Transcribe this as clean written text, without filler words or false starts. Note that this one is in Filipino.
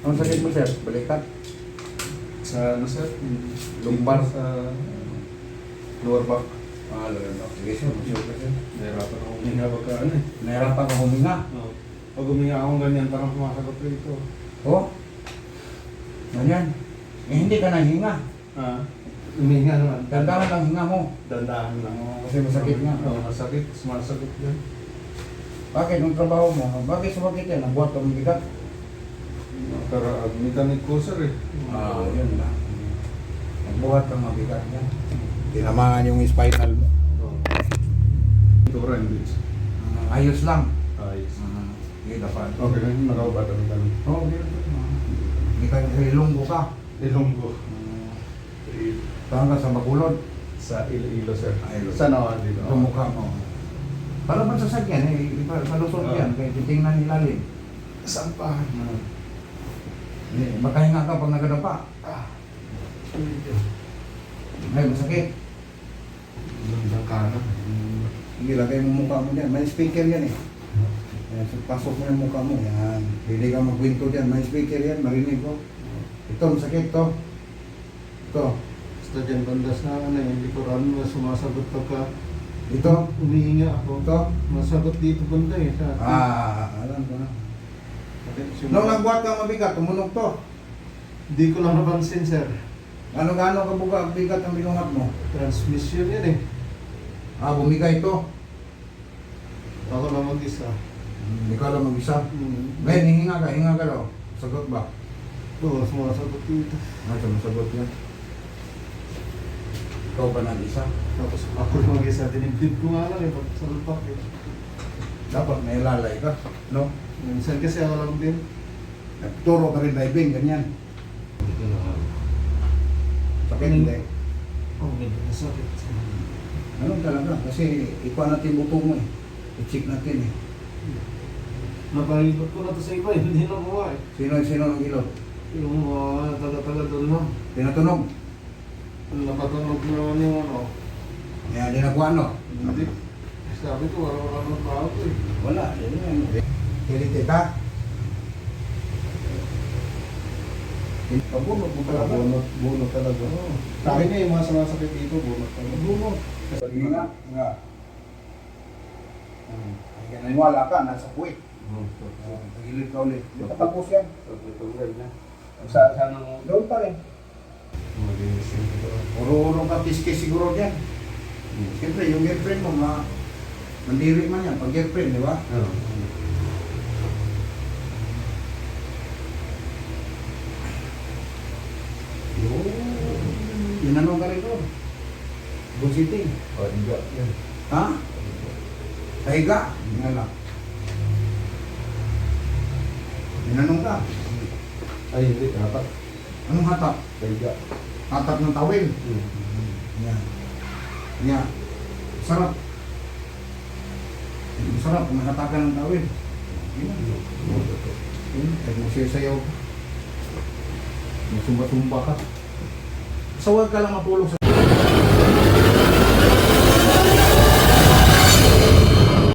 Ang sakit mo, sir? Balikat? Sa ano sir? Lumbar? Sa lower back. Lalo. Sige, sir. Masyok ka, sir. Nahirapan ako huminga pagka ano eh. Nahirapan ka huminga. Oo. Pag huminga akong ganyan, parang pumasagot rito. Oh? Ganyan. Eh, hindi ka nahinga. Huminga naman. Dandahan lang hinga mo. Dandahan lang. Kasi masakit nga. Oo, masakit. Sumasakit yan. Bakit? Yung trabaho mo, bakit sumakit yan? Ang buhat ka mong bigat? Pero mechanic ko sir eh. Yun lang. Nagbuhat kang mabigat yan. Tinamaan yung spinal mo. Oo. Ito rin. Ayos lang. Ayos. Hindi dapat. Okay, nakaubat ang ganun. Oo, hindi ka ilunggo ka. Ilonggo. Saan ka sa Bacolod? Sa Iloilo sir. Iloilo. Sa Nawan dito. Sa mukha mo. Para ba sa sakyan eh, palusot yan, kaya titingnan nilalim. Saan pa? Makahinga ka pag nagadapa. Ay, masakit. Ang kanan. Sige, lagay mo mukha mo dyan. May speaker yan eh. Ayan, so pasok mo yung mukha mo. Yan. Hindi ka magwinto dyan. May speaker yan. Marinig ko. Ito, masakit to. Ito. Basta dyan bandas na ano, hindi ko rin sumasagot pagka Ito. umihinga ako. Ito. Masagot dito banda eh. Sa Alam ko na. akin. Nung nagbuhat kang mabigat, tumunog to. Hindi ko lang napansin sir. Ano-gano kabuga, bigat ang binungat mo? Transmission yan eh. Bumigay ito. Ako lang mag-isa. Hindi ka lang mag-isa. Ngayon, hinga ka daw. Sagot ba? Oo, sumasagot dito. Sumasagot yan. Ikaw ba nag-isa? Tapos ako lang mag-isa. Dinibdib ko nga lang eh. Pag sa lupak eh. Dapat may lalay ka, no? Minsan kasi ako lang din. Nagturo ka rin diving, ganyan. Sakit hindi. Oh, ganyan na sakit. Ano talaga? Kasi ikuha natin buto mo eh. I-check natin eh. Napahilot ko na to sa iba eh. Hindi na buwa eh. Sino ng ilot? Yung mga taga-taga doon no. Pinatunog. Napatunog naman yung ano. Yan, di nakuha no? Hindi. Sabi ko, wala naman tao ko eh. Wala. Kilite ka? Pabunot mo talaga. Bunot talaga. Sa akin niya yung mga sumasakit dito, bunot talaga. Bunot. Hinga. Naniwala ka, nasa puwit. Tagilid ka ulit. Hindi pa tapos yan. Saan ang Doon pa rin. magigising ko. Uro-uro ka kiskis siguro dyan. Siyempre, yung girlfriend mo, mandiri man yan. Pag girlfriend, di ba? Inanong ka rin doon. Busiting. Hindi. Yan. Ha? Kahiga. Nga lang. Inanong ka. Ay, hindi. Dapat. Anong hatap? Kaya. Hatap ng tawil. Yan. Yan. Sarap. Sarap kung nakatakan ng tawil. Yan. Ay mo siya sayaw. Sumba-sumba ka. So huwag ka lang matulog sa